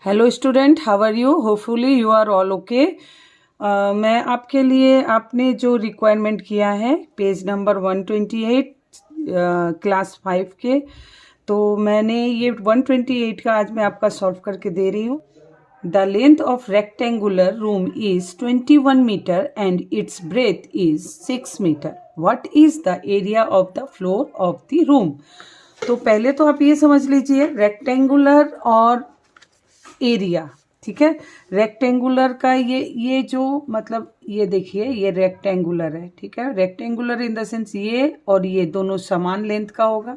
Hello student, how are you? Hopefully you are all okay. मैं आपके लिए आपने जो रिक्वायरमेंट किया है पेज नंबर 128 क्लास 5 के, तो मैंने ये 128 का आज मैं आपका सॉल्व करके दे रही हूँ। The length of rectangular room is 21 metre and its breadth is 6 metre. What is the area of the floor of the room? तो पहले तो आप ये समझ लीजिए रेक्टेंगुलर और एरिया, ठीक है। रेक्टेंगुलर का ये जो मतलब ये देखिए ये रेक्टेंगुलर है, ठीक है। रेक्टेंगुलर इन द सेंस ये और ये दोनों समान लेंथ का होगा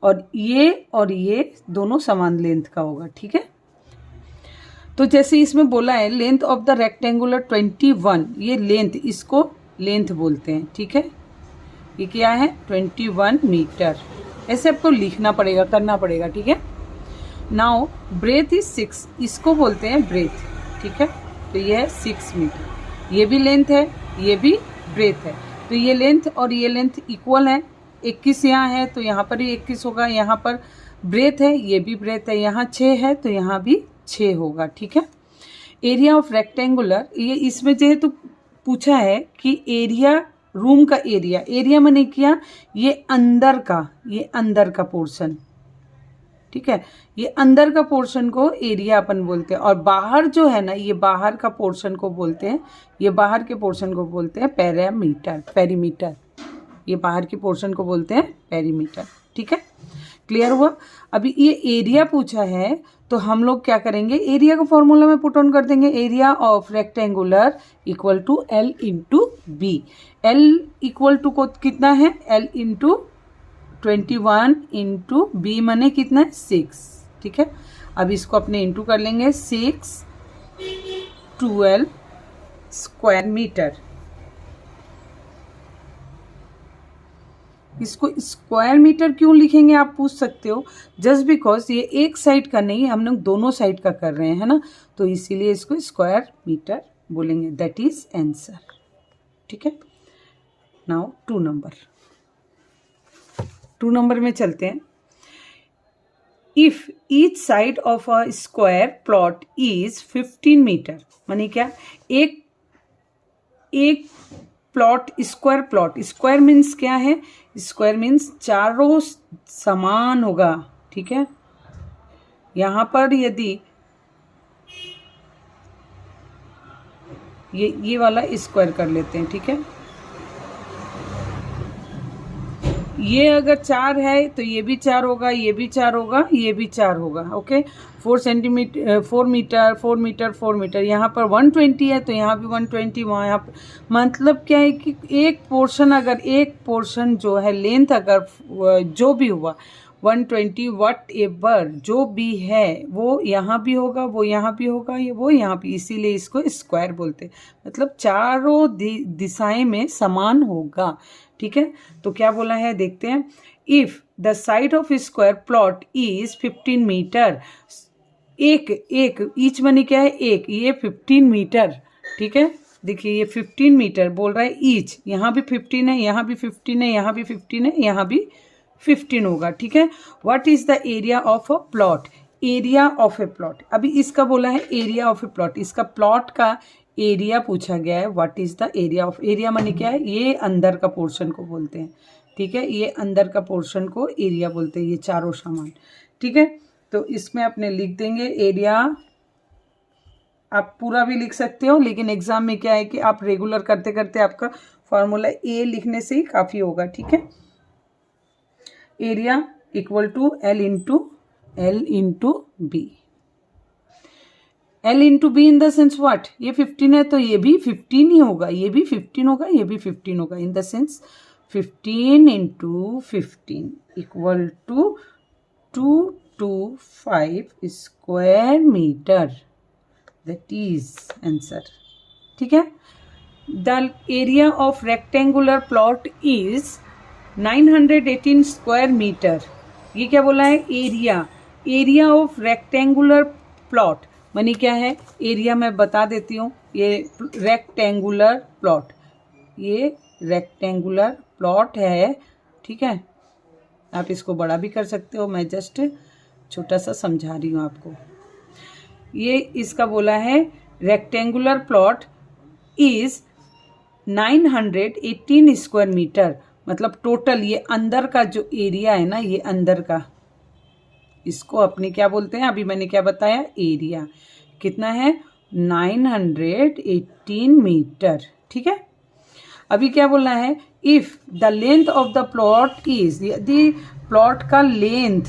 और ये दोनों समान लेंथ का होगा, ठीक है। तो जैसे इसमें बोला है लेंथ ऑफ द रेक्टेंगुलर 21, ये लेंथ, इसको लेंथ बोलते हैं, ठीक है। ये क्या है 21 मीटर, ऐसे आपको लिखना पड़ेगा, करना पड़ेगा, ठीक है। नाउ ब्रेथ इज 6, इसको बोलते हैं ब्रेथ, ठीक है। तो ये है 6 मीटर, ये भी लेंथ है, ये भी ब्रेथ है। तो ये लेंथ और ये लेंथ इक्वल है। 21 यहाँ है तो यहाँ पर भी 21 होगा, यहाँ पर ब्रेथ है, ये भी ब्रेथ है, यहाँ 6 है तो यहाँ भी 6 होगा, ठीक है। एरिया ऑफ रेक्टेंगुलर, ये इसमें जेहेतु पूछा है कि एरिया, रूम का एरिया, एरिया मैंने किया ये अंदर का पोर्शन, ठीक है। ये अंदर का पोर्शन को एरिया अपन बोलते हैं और बाहर जो है ना, ये बाहर का पोर्शन को बोलते हैं, ये बाहर के पोर्शन को बोलते हैं पेरीमीटर। ये बाहर के पोर्शन को बोलते हैं पेरीमीटर, ठीक है। क्लियर हुआ? अभी ये एरिया पूछा है तो हम लोग क्या करेंगे, एरिया का फॉर्मूला में पुट ऑन कर देंगे। Area of rectangular equal to L into B. L equal to को कितना है, एल इंटू 21 इंटू बी मने कितना है 6, ठीक है। अब इसको अपने इंटू कर लेंगे, 6 12 स्क्वायर मीटर। इसको स्क्वायर मीटर क्यों लिखेंगे आप पूछ सकते हो। जस्ट बिकॉज ये एक साइड का नहीं, हम लोग दोनों साइड का कर रहे हैं, है ना, तो इसीलिए इसको स्क्वायर मीटर बोलेंगे। दैट इज आंसर, ठीक है। नाउ 2 नंबर में चलते हैं। If each side of a square plot is 15 metre, मानी क्या, एक plot, square plot, square means क्या है, स्क्वायर मीन्स चारों समान होगा, ठीक है। यहां पर यदि ये वाला स्क्वायर कर लेते हैं, ठीक है। ये अगर 4 है तो ये भी 4 होगा, ये भी 4 होगा, ये भी 4 होगा, ओके। 4 मीटर, यहाँ पर 120 है तो यहाँ भी 120, वहाँ यहाँ पर, मतलब क्या है कि एक पोर्शन जो है लेंथ अगर जो भी हुआ 120 वट एवर जो भी है वो यहाँ भी होगा, वो यहाँ भी होगा, वो यहाँ भी, इसीलिए इसको स्क्वायर बोलते हैं। मतलब चारों दिशाएं में समान होगा, ठीक है। तो क्या बोला है देखते हैं। If the side of square plot is 15 metre, एक ईच मनी क्या है, एक, ये 15 मीटर, ठीक है। देखिए ये 15 मीटर बोल रहा है ईच, यहाँ भी 15 है, यहाँ भी 15 है, यहाँ भी 15 है, यहाँ भी 15 होगा, ठीक है। What is the area of a plot? Area of A plot, अभी इसका बोला है एरिया ऑफ ए प्लॉट, इसका प्लॉट का एरिया पूछा गया है। What is the area of, area माने क्या है, ये अंदर का पोर्शन को बोलते हैं, ठीक है। ये अंदर का पोर्शन को एरिया बोलते हैं, ये चारों समान, ठीक है। तो इसमें अपने लिख देंगे एरिया, आप पूरा भी लिख सकते हो, लेकिन एग्जाम में क्या है कि आप रेगुलर करते करते आपका फॉर्मूला ए लिखने से ही काफ़ी होगा, ठीक है। Area equal to L into B. L into B in the sense what, ये 15 है तो ये भी 15 ही होगा, ये भी 15 होगा, ये भी 15 होगा, in the sense 15 into 15 equal to 225 square metre. That is answer, ठीक है। The area of rectangular plot is 918 square metre. ये क्या बोला है, एरिया ऑफ रेक्टेंगुलर प्लॉट मनी क्या है, एरिया मैं बता देती हूँ। ये रेक्टेंगुलर प्लॉट, ये रेक्टेंगुलर प्लॉट है, ठीक है। आप इसको बड़ा भी कर सकते हो, मैं जस्ट छोटा सा समझा रही हूँ आपको। ये इसका बोला है rectangular plot is 918 square metre, मतलब टोटल ये अंदर का जो एरिया है ना, ये अंदर का, इसको अपने क्या बोलते हैं, अभी मैंने क्या बताया, एरिया कितना है 918 मीटर। ठीक है, अभी क्या बोलना है, if the length of the plot is, यदि प्लॉट का लेंथ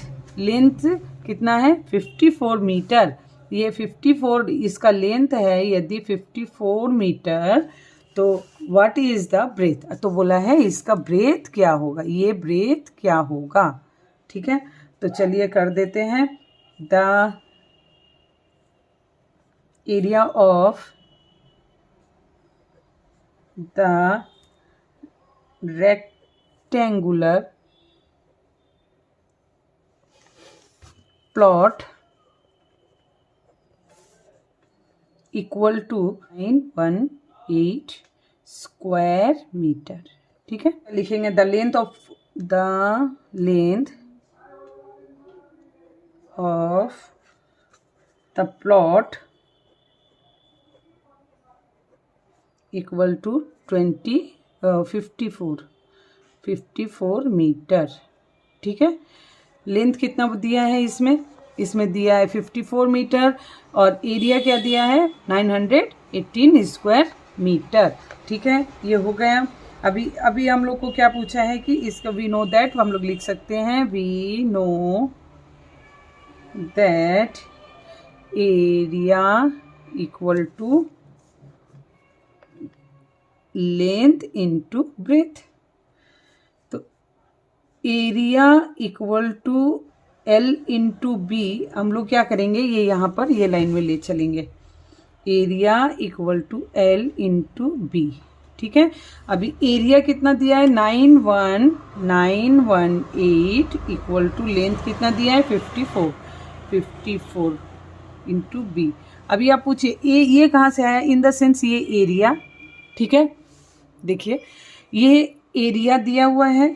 कितना है 54 मीटर, ये 54 इसका लेंथ है, यदि 54 मीटर तो व्हाट इज द ब्रेथ, तो बोला है इसका ब्रेथ क्या होगा, ये ब्रेथ क्या होगा। ठीक है, तो चलिए कर देते हैं, the area of the rectangular plot equal to 918 square metre. ठीक है, लिखेंगे the length of the plot equal to 54 metre. ठीक है, लेंथ कितना दिया है इसमें दिया है 54 मीटर और एरिया क्या दिया है 918 स्क्वायर मीटर। ठीक है, ये हो गया। अभी हम लोग को क्या पूछा है कि इसका वी नो दैट, हम लोग लिख सकते हैं we know that area equal to length into breadth. तो area equal to L into B, हम लोग क्या करेंगे, ये यहाँ पर ये लाइन में ले चलेंगे, area equal to L into B. ठीक है, अभी एरिया कितना दिया है 91918 इक्वल टू लेंथ कितना दिया है 54 इंटू बी। अभी आप पूछिए ये कहाँ से आया, इन द सेंस ये एरिया। ठीक है, देखिए ये एरिया दिया हुआ है,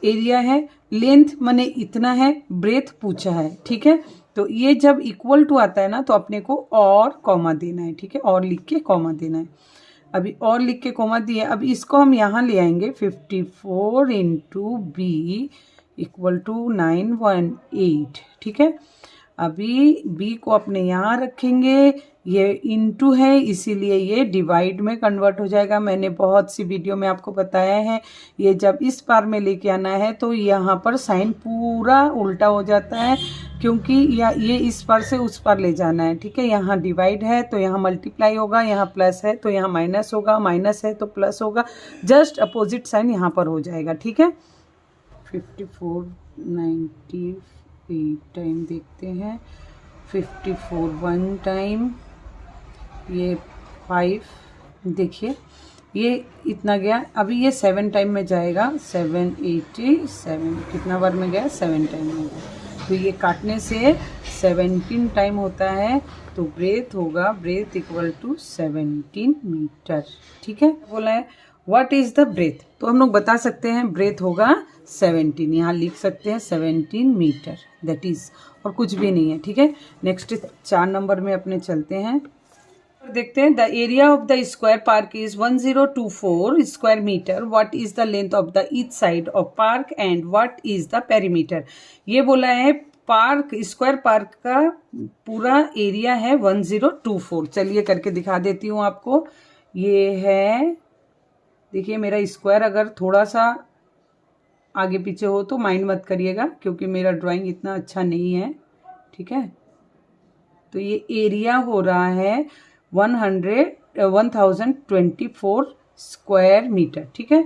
एरिया है, लेंथ माने इतना है, ब्रेथ पूछा है। ठीक है, तो ये जब इक्वल टू आता है ना तो अपने को और कॉमा देना है। ठीक है, और लिख के कॉमा देना है। अभी और लिख के कॉमा दिए, अब इसको हम यहाँ ले आएंगे 54 इंटू बी इक्वल टू 918। ठीक है, अभी बी को अपने यहाँ रखेंगे, ये इनटू है इसीलिए ये डिवाइड में कन्वर्ट हो जाएगा। मैंने बहुत सी वीडियो में आपको बताया है, ये जब इस पार में लेके आना है तो यहाँ पर साइन पूरा उल्टा हो जाता है, क्योंकि ये इस पार से उस पार ले जाना है। ठीक है, यहाँ डिवाइड है तो यहाँ मल्टीप्लाई होगा, यहाँ प्लस है तो यहाँ माइनस होगा, माइनस है तो प्लस होगा, जस्ट अपोजिट साइन यहाँ पर हो जाएगा। ठीक है, 5498 टाइम देखते हैं, 54 1 टाइम, ये 5, देखिए ये इतना गया। अभी ये 7 टाइम में जाएगा, 787 कितना बार में गया 7 टाइम में गया, तो ये काटने से 17 टाइम होता है, तो ब्रेथ होगा, ब्रेथ इक्वल टू 17 मीटर। ठीक है, बोला है व्हाट इज द ब्रेथ, तो हम लोग बता सकते हैं ब्रेथ होगा 17, यहाँ लिख सकते हैं 17 मीटर, दैट इज, और कुछ भी नहीं है। ठीक है, नेक्स्ट 4 नंबर में अपने चलते हैं, देखते हैं। The area of the square park is 1024 square metre, what is the length of the each side of park and what is the perimeter. ये बोला है पार्क, स्क्वायर पार्क का पूरा एरिया है 1024। चलिए करके दिखा देती हूँ आपको, ये है, देखिए मेरा स्क्वायर अगर थोड़ा सा आगे पीछे हो तो माइंड मत करिएगा, क्योंकि मेरा ड्राइंग इतना अच्छा नहीं है। ठीक है, तो ये एरिया हो रहा है 1024 स्क्वायर मीटर। ठीक है,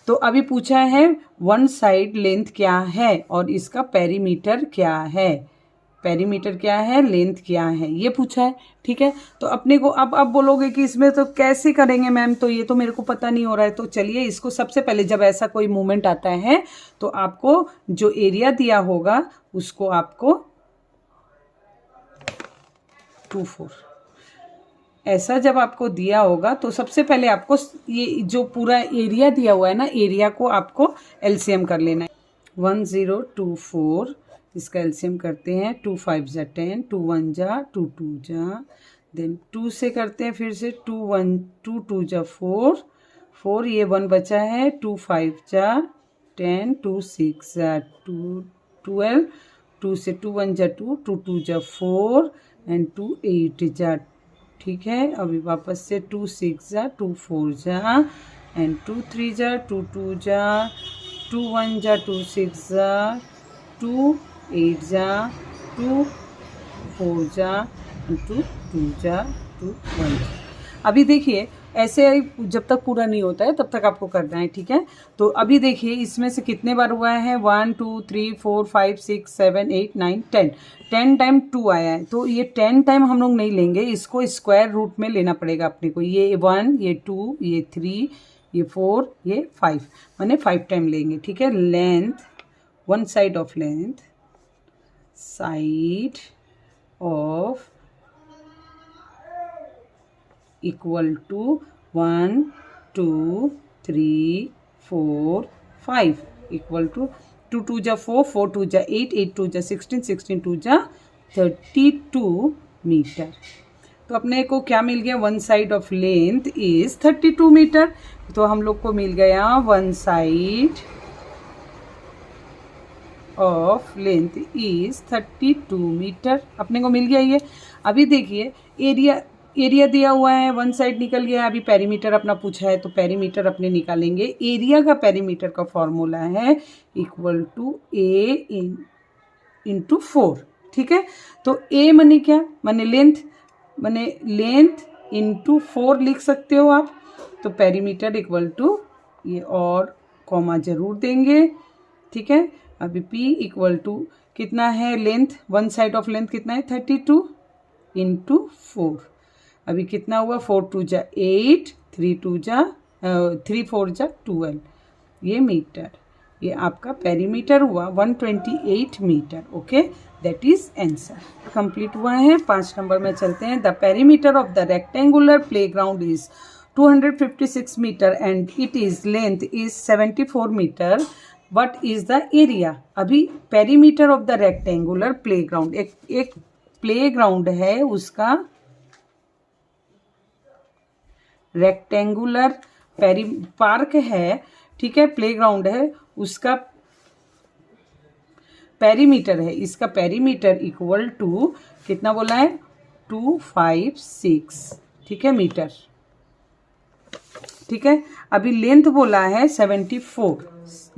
तो अभी पूछा है वन साइड लेंथ क्या है और इसका पेरीमीटर क्या है, पेरीमीटर क्या है, लेंथ क्या है, ये पूछा है। ठीक है, तो अपने को अब बोलोगे कि इसमें तो कैसे करेंगे मैम, तो ये तो मेरे को पता नहीं हो रहा है। तो चलिए इसको सबसे पहले, जब ऐसा कोई मूवमेंट आता है तो आपको जो एरिया दिया होगा उसको आपको 24, ऐसा जब आपको दिया होगा तो सबसे पहले आपको ये जो पूरा एरिया दिया हुआ है ना, एरिया को आपको एलसीएम कर लेना है। 1024 इसका एलसीएम करते हैं, 2 5 जा 10, 2 1 जा 2 2 जा, देन 2 से करते हैं फिर से 2 1 2 2 जा 4 4, ये 1 बचा है, 2 5 जा 10, 2 6 जा 2 12, 2 से 2 1 जा 2 2 2 जा 4 एंड 2 8 जा, ठीक है। अभी वापस से 2 6 जा 2 4 जा एंड 2 3 जा 2 2 जा 2 1 जा 2 6 जा 2 8 जा 2 4 जा 2 2 जा 2 1 जा। अभी देखिए ऐसे जब तक पूरा नहीं होता है तब तक आपको करना है, ठीक है। तो अभी देखिए इसमें से कितने बार हुआ है, 1 2 3 4 5 6 7 8 9 10 10 टाइम 2 आया है। तो ये 10 टाइम हम लोग नहीं लेंगे, इसको स्क्वायर रूट में लेना पड़ेगा अपने को। ये 1 ये 2 ये 3 ये 4 ये 5, माने 5 टाइम लेंगे, ठीक है। Length, one side of length, side of equal to 1 2 3 4 5 equal to 2 2 जा 4 4 2 जा 8 8 2 जा 16 16 2 जा 32 मीटर। तो अपने को क्या मिल गया, one side of length is 32 metre. तो हम लोग को मिल गया one side of length is 32 metre, अपने को मिल गया ये। अभी देखिए एरिया दिया हुआ है, वन साइड निकल गया। अभी पेरीमीटर अपना पूछा है तो पेरीमीटर अपने निकालेंगे। एरिया का पेरीमीटर का फॉर्मूला है इक्वल टू ए इंटू 4, ठीक है। तो ए माने क्या, माने लेंथ इंटू 4 लिख सकते हो आप। तो पेरीमीटर इक्वल टू ये और कॉमा जरूर देंगे, ठीक है। अभी P इक्वल टू कितना है, length, one side of length कितना है 32 इंटू 4। अभी कितना हुआ, 4 2 जा 8 3 2 जा 3 4 जा 12, ये मीटर। ये आपका पेरीमीटर हुआ 128 meter. Okay, that is answer. Complete हुआ है। 5 नंबर में चलते हैं। The perimeter of the rectangular playground is 256 meter and it is length is 74 meter. What is the area. अभी perimeter of the rectangular playground, एक playground है, उसका rectangular park है, ठीक है, प्लेग्राउंड है, उसका पेरीमीटर है। इसका पेरीमीटर इक्वल टू कितना बोला है, 256, ठीक है, मीटर, ठीक है। अभी लेंथ बोला है 74,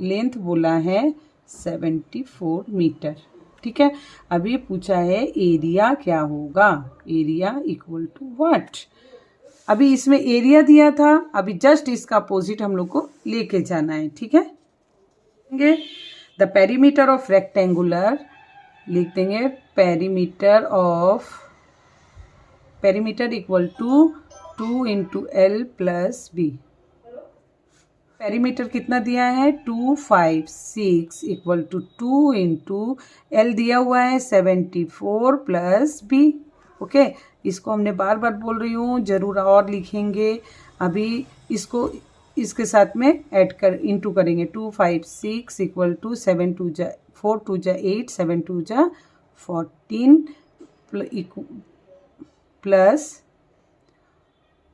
लेंथ बोला है 74 मीटर, ठीक है। अभी पूछा है एरिया क्या होगा, एरिया इक्वल टू व्हाट। अभी इसमें एरिया दिया था, अभी जस्ट इसका अपोजिट हम लोग को लेके जाना है, ठीक है। द पेरीमीटर ऑफ रेक्टेंगुलर लिख देंगे, perimeter equal to 2 into L plus B. Perimeter कितना दिया है 256 इक्वल टू 2 इंटू एल दिया हुआ है 74 प्लस बी। ओके, इसको हमने बार बार बोल रही हूँ, जरूर और लिखेंगे। अभी इसको इसके साथ में ऐड कर इंटू करेंगे। 256 इक्वल टू 7 2 जा 4 2 जा 8 7 2 जा 14 प्लस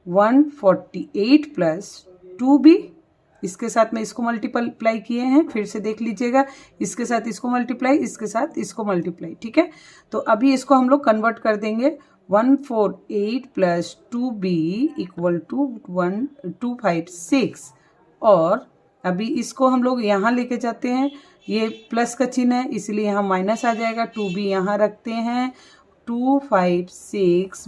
148 प्लस 2b। इसके साथ में इसको मल्टीप्लाई किए हैं, फिर से देख लीजिएगा। इसके साथ इसको मल्टीप्लाई, इसके साथ इसको मल्टीप्लाई, ठीक है। तो अभी इसको हम लोग कन्वर्ट कर देंगे। 148 प्लस 2b इक्वल टू 256। और अभी इसको हम लोग यहाँ लेके जाते हैं, ये प्लस का चिन्ह है इसलिए यहाँ माइनस आ जाएगा। 2b यहाँ रखते हैं, 256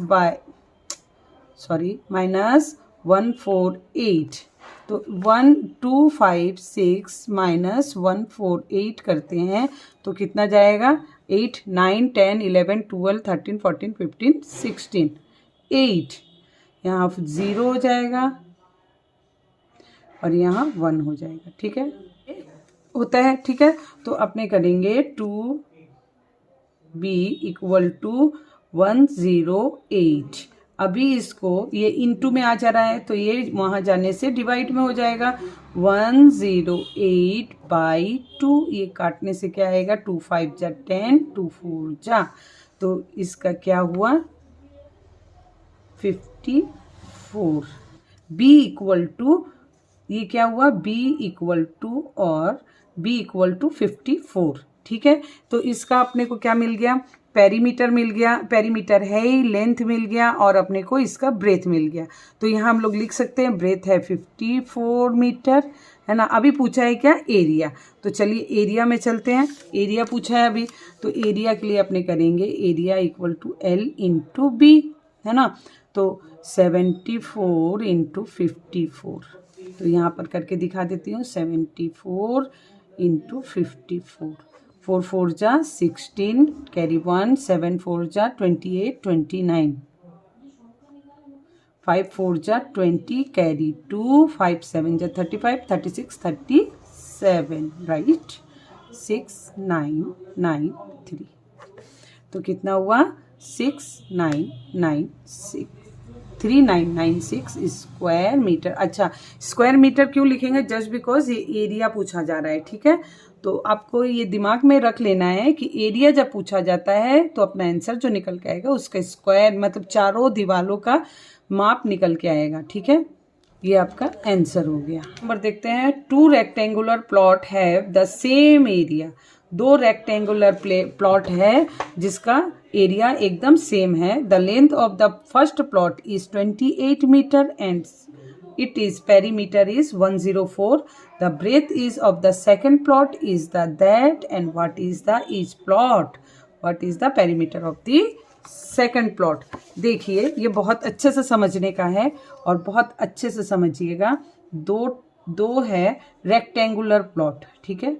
माइनस 148। तो 256 माइनस 148 करते हैं तो कितना जाएगा, 8 9 10 11 12 13 14 15 16 8। यहाँ 0 हो जाएगा और यहाँ 1 हो जाएगा, ठीक है, होता है, ठीक है। तो अपने करेंगे 2b इक्वल टू 108 अभी इसको ये इनटू में आ जा रहा है तो ये वहाँ जाने से डिवाइड में हो जाएगा 108/2। ये काटने से क्या आएगा 2 5 जा 10 2 4 जा, तो इसका क्या हुआ 54। b इक्वल टू ये क्या हुआ b इक्वल टू और b इक्वल टू 54। ठीक है, तो इसका अपने को क्या मिल गया, पेरीमीटर मिल गया, पेरीमीटर है ही, लेंथ मिल गया और अपने को इसका ब्रेथ मिल गया। तो यहाँ हम लोग लिख सकते हैं ब्रेथ है 54 मीटर, है ना। अभी पूछा है क्या एरिया, तो चलिए एरिया में चलते हैं। एरिया पूछा है अभी, तो एरिया के लिए अपने करेंगे area equal to L into B, है ना। तो 74 इंटू 54, तो यहाँ पर करके दिखा देती हूँ 74 इंटू 54। 4 4 जा 16, कैरी 1, 7 4 जा 28 29, 5 4 जा 20, कैरी 2, 5 7 जा 35 36 37, राइट 6993। तो कितना हुआ 3996 स्क्वायर मीटर। अच्छा, स्क्वायर मीटर क्यों लिखेंगे, जस्ट बिकॉज ये एरिया पूछा जा रहा है। ठीक है, तो आपको ये दिमाग में रख लेना है कि एरिया जब पूछा जाता है तो अपना आंसर जो निकल के आएगा उसका स्क्वायर मतलब चारों दीवालों का माप निकल के आएगा। ठीक है, ये आपका आंसर हो गया। नंबर देखते हैं, 2 rectangular plot have the same area. 2 rectangular plot है जिसका एरिया एकदम सेम है। The length of the first plot is 28 metre and it is perimeter is 104. The breadth is of the second plot is the that, and what is the each plot, what is the perimeter of the second plot। देखिए ये बहुत अच्छे से समझने का है और बहुत अच्छे से समझिएगा। दो है रेक्टेंगुलर प्लॉट, ठीक है,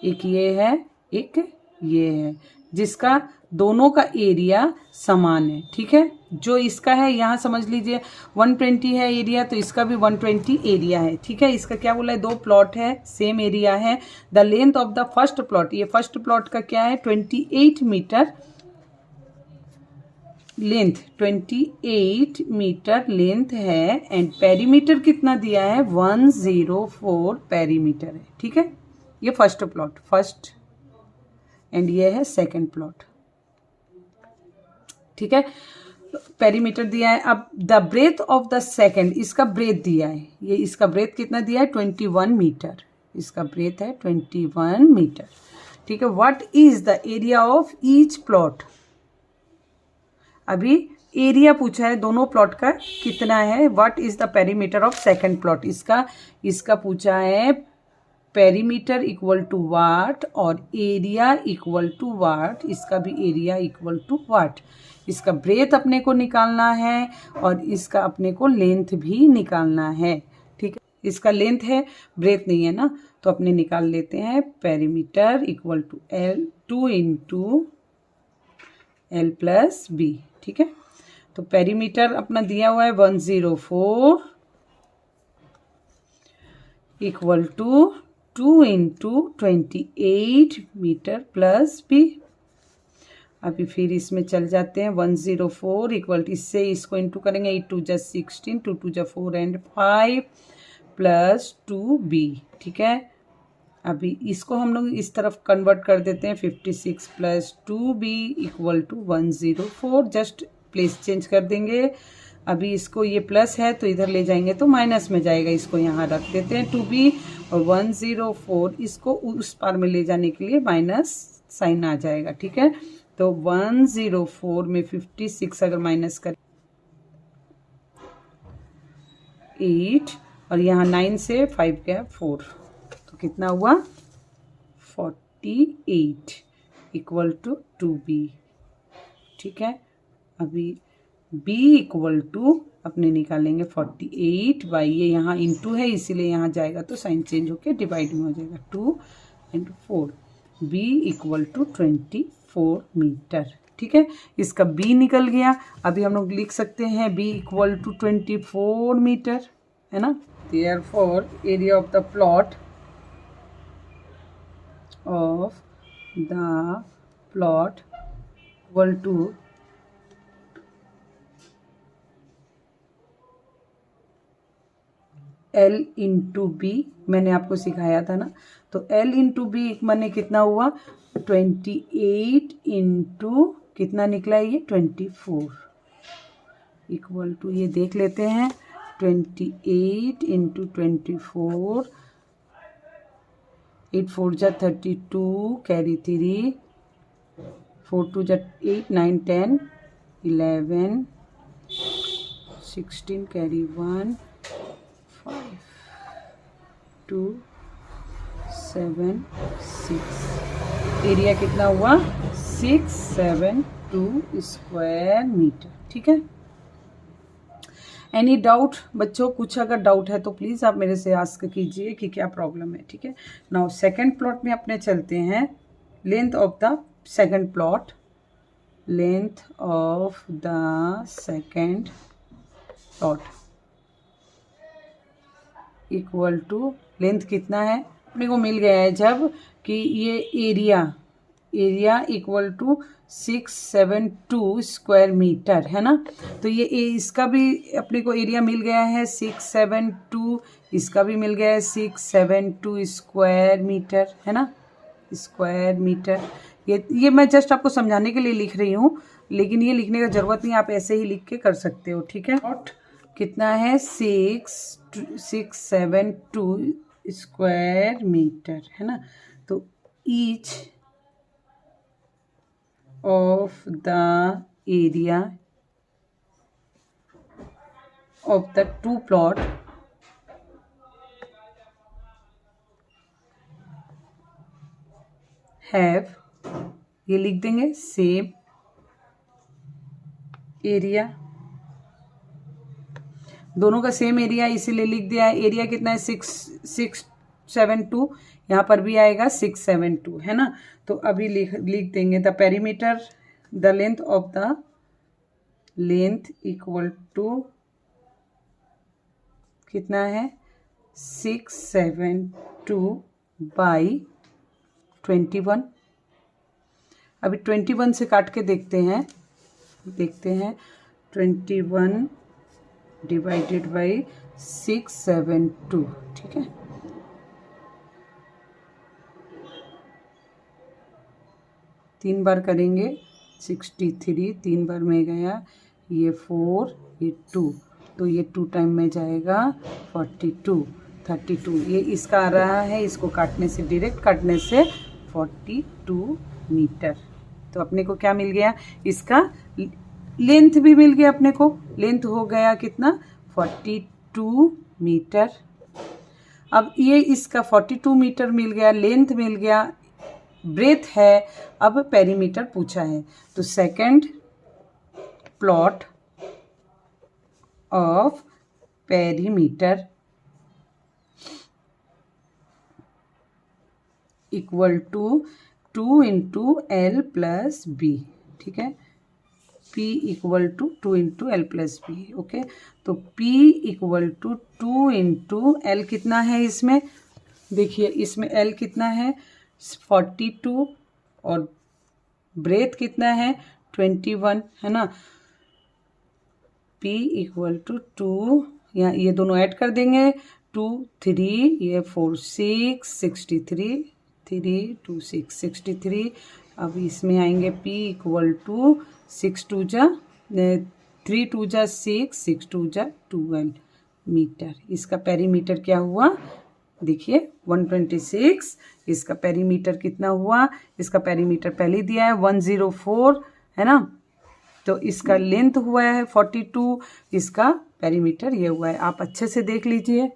एक ये है एक ये है, जिसका दोनों का एरिया समान है। ठीक है, जो इसका है यहाँ समझ लीजिए 120 है एरिया, तो इसका भी 120 एरिया है। ठीक है, इसका क्या बोला है, 2 प्लॉट है सेम एरिया है। The length of the first plot, ये फर्स्ट प्लॉट का क्या है 28 मीटर लेंथ, 28 मीटर लेंथ है एंड पेरीमीटर कितना दिया है 104 पेरीमीटर है। ठीक है, ये फर्स्ट प्लॉट फर्स्ट एंड ये है सेकंड प्लॉट। ठीक है, पेरीमीटर दिया है। अब the breadth of the second, इसका ब्रेथ दिया है, ये इसका ब्रेथ कितना दिया है 21 मीटर, इसका ब्रेथ है 21 मीटर। ठीक है, what is the area of each plot. अभी एरिया पूछा है दोनों प्लॉट का कितना है। What is the perimeter of second plot, इसका पूछा है पेरीमीटर इक्वल टू वाट और एरिया इक्वल टू वाट, इसका भी एरिया इक्वल टू वाट। इसका ब्रेथ अपने को निकालना है और इसका अपने को लेंथ भी निकालना है। ठीक है, इसका लेंथ है ब्रेथ नहीं है ना, तो अपने निकाल लेते हैं perimeter equal to L 2 into L plus B. ठीक है, तो पेरीमीटर अपना दिया हुआ है 104 equal to 2 into 28 metre plus B. अभी फिर इसमें चल जाते हैं 104 इक्वल टू, इससे इसको इंटू करेंगे 8 2 जा 16 2 2 जा 4 एंड 5 प्लस 2b। ठीक है, अभी इसको हम लोग इस तरफ कन्वर्ट कर देते हैं 56 plus 2b equal to 104, just place change कर देंगे। अभी इसको ये प्लस है तो इधर ले जाएंगे तो माइनस में जाएगा, इसको यहाँ रख देते हैं 2b और 104 इसको उस पार में ले जाने के लिए माइनस साइन आ जाएगा। ठीक है, तो 104 में 56 अगर माइनस कर 8 और यहाँ 9 से 5 गया 4, तो कितना हुआ 48 इक्वल टू 2b। ठीक है, अभी b इक्वल टू अपने निकालेंगे 48 बाई, ये यहाँ इंटू है इसीलिए यहाँ जाएगा तो साइन चेंज होके डिवाइड में हो जाएगा 2 into 4, b equal to 24 metre. ठीक है, इसका b निकल गया। अभी हम लोग लिख सकते हैं b इक्वल टू 24 मीटर, है ना। Therefore area of the plot equal to L into B, मैंने आपको सिखाया था ना, तो L इंटू बी मैंने कितना हुआ 28 इंटू कितना निकला ये 24 इक्वल टू, ये देख लेते हैं 28 इंटू 24, 8 4 जा 32 कैरी 3, 4 2 जा 8 9 10 11 16 कैरी 1 5 2 7 6, एरिया कितना हुआ 672 स्क्वायर मीटर। ठीक है, एनी डाउट बच्चों? कुछ अगर डाउट है तो प्लीज़ आप मेरे से आस्क कीजिए कि क्या प्रॉब्लम है। ठीक है, नाउ सेकंड प्लॉट में अपने चलते हैं। Length of the second plot, length of the second plot equal to, length कितना है अपने को मिल गया है जब कि ये area equal to 672 square metre है ना, तो ये इसका भी अपने को एरिया मिल गया है 672, इसका भी मिल गया है 672 स्क्वायर मीटर है ना, स्क्वायर मीटर। ये मैं जस्ट आपको समझाने के लिए लिख रही हूँ, लेकिन ये लिखने का ज़रूरत नहीं, आप ऐसे ही लिख के कर सकते हो। ठीक है, और कितना है 672 स्क्वायर मीटर है ना, तो each of the area of the two plot have, ये लिख देंगे सेम एरिया, दोनों का सेम एरिया इसीलिए लिख दिया है। एरिया कितना है 672, यहाँ पर भी आएगा 672 है ना, तो अभी लिख देंगे the perimeter, the length of the length equal to कितना है 672 बाई 21। अभी 21 से काट के देखते हैं 21 डिवाइडेड बाई 672। ठीक है, तीन बार करेंगे 63, तीन बार में गया ये 4 ये 2, तो ये 2 टाइम में जाएगा 42 32, ये इसका आ रहा है, इसको काटने से डायरेक्ट काटने से 42 मीटर। तो अपने को क्या मिल गया, इसका लेंथ भी मिल गया अपने को, लेंथ हो गया कितना 42 मीटर। अब ये इसका 42 मीटर मिल गया, लेंथ मिल गया, ब्रेथ है, अब पेरीमीटर पूछा है, तो second plot of perimeter equal to 2 into L plus B. ठीक है, P equal to 2 into L plus B. Okay, तो P equal to 2 into L कितना है इसमें, देखिए इसमें L कितना है 42 और ब्रेथ कितना है 21 है ना, P इक्वल टू 2, यहाँ ये दोनों ऐड कर देंगे 2 3 ये 4 6 63 3 2 6 63। अब इसमें आएंगे P इक्वल टू 6 2 जा 3 2 जा 6 6 2 जा 12 मीटर। इसका पेरीमीटर क्या हुआ देखिए 126, इसका पेरीमीटर कितना हुआ, इसका पेरीमीटर पहले दिया है 104 है ना, तो इसका लेंथ हुआ है 42, इसका पेरीमीटर ये हुआ है। आप अच्छे से देख लीजिए,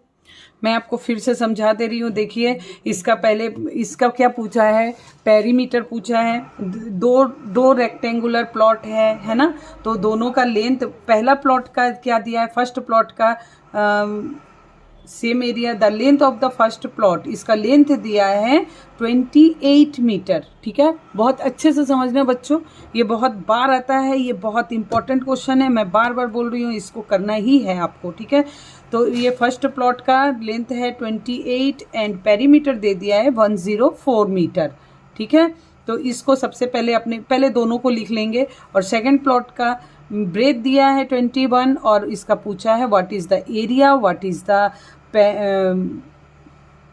मैं आपको फिर से समझा दे रही हूँ। देखिए इसका पहले इसका क्या पूछा है, पेरीमीटर पूछा है, दो रेक्टेंगुलर प्लॉट है ना, तो दोनों का लेंथ, पहला प्लॉट का क्या दिया है, फर्स्ट प्लॉट का same area, the length of the first plot, इसका लेंथ दिया है 28 मीटर। ठीक है, बहुत अच्छे से समझना बच्चों, ये बहुत बार आता है, ये बहुत इंपॉर्टेंट क्वेश्चन है, मैं बार बार बोल रही हूँ, इसको करना ही है आपको। ठीक है, तो ये फर्स्ट प्लॉट का लेंथ है 28 एंड पेरीमीटर दे दिया है 104 मीटर। ठीक है, तो इसको सबसे पहले दोनों को लिख लेंगे, और सेकंड प्लॉट का ब्रेथ दिया है 21 और इसका पूछा है what is the area, what is the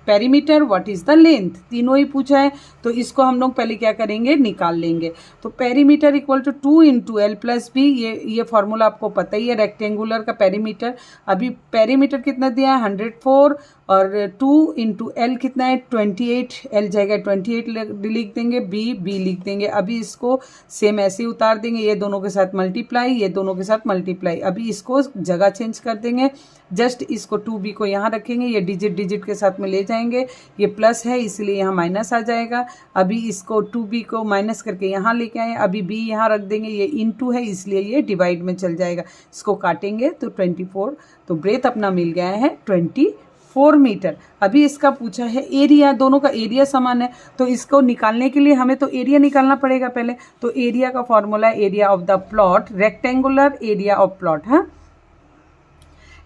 perimeter, what is the length, तीनों ही पूछा है। तो इसको हम लोग पहले क्या करेंगे, निकाल लेंगे। तो perimeter equal to 2 into L plus B, ये फॉर्मूला आपको पता ही है रेक्टेंगुलर का पेरीमीटर। अभी पेरीमीटर कितना दिया है 104 और 2 इंटू एल कितना है 28, एल जाएगा 28 लिख देंगे, बी लिख देंगे। अभी इसको सेम ऐसे ही उतार देंगे, ये दोनों के साथ मल्टीप्लाई, ये दोनों के साथ मल्टीप्लाई। अभी इसको जगह चेंज कर देंगे, जस्ट इसको 2b को यहाँ रखेंगे, ये डिजिट के साथ में ले जाएंगे, ये प्लस है इसलिए यहाँ माइनस आ जाएगा। अभी इसको 2b को माइनस करके यहाँ लेके आए, अभी b यहाँ रख देंगे, ये इनटू है इसलिए ये डिवाइड में चल जाएगा। इसको काटेंगे तो 24, तो ब्रेथ अपना मिल गया है 24 मीटर। अभी इसका पूछा है एरिया, दोनों का एरिया समान है, तो इसको निकालने के लिए हमें तो एरिया निकालना पड़ेगा पहले। तो एरिया का formula area of the plot, rectangular area of plot है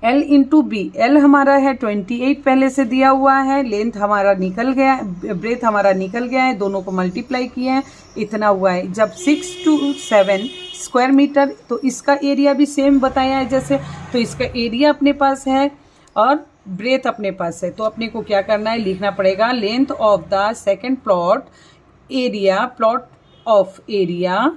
L इंटू बी। एल हमारा है 28 पहले से दिया हुआ है, लेंथ हमारा निकल गया, ब्रेथ हमारा निकल गया है, दोनों को मल्टीप्लाई किए हैं, इतना हुआ है। जब 6 to 7 स्क्वायर मीटर, तो इसका एरिया भी सेम बताया है जैसे, तो इसका एरिया अपने पास है और ब्रेथ अपने पास है। तो अपने को क्या करना है, लिखना पड़ेगा length of the second plot, area, plot of area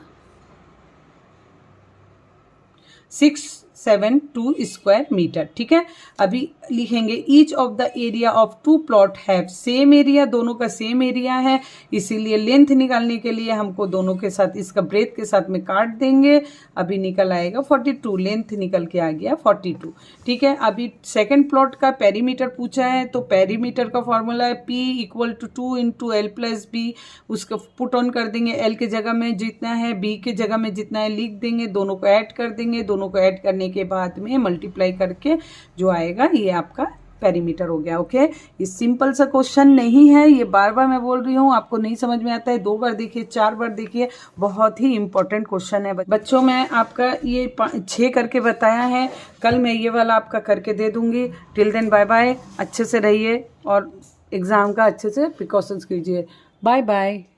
672 square metre. ठीक है, अभी लिखेंगे each of the area of 2 plot have same area, दोनों का सेम एरिया है, इसीलिए लेंथ निकालने के लिए हमको दोनों के साथ इसका ब्रेथ के साथ में काट देंगे। अभी निकल आएगा 42, लेंथ निकल के आ गया 42। ठीक है, अभी सेकेंड प्लॉट का पेरीमीटर पूछा है, तो पेरीमीटर का फॉर्मूला है P equal to 2 into L plus B. उसको पुट ऑन कर देंगे, एल के जगह में जितना है, बी के जगह में जितना है लिख देंगे, दोनों को ऐड कर देंगे, दोनों को ऐड करने के बाद में मल्टीप्लाई करके जो आएगा ये आपका पेरीमीटर हो गया। ओके, ये सिंपल सा क्वेश्चन नहीं है, ये बार बार मैं बोल रही हूँ, आपको नहीं समझ में आता है 2 बार देखिए, 4 बार देखिए, बहुत ही इंपॉर्टेंट क्वेश्चन है बच्चों। मैं आपका ये 6 करके बताया है, कल मैं ये वाला आपका करके दे दूंगी। टिल देन बाय बाय, अच्छे से रहिए और एग्जाम का अच्छे से प्रिकॉशंस कीजिए। Bye bye.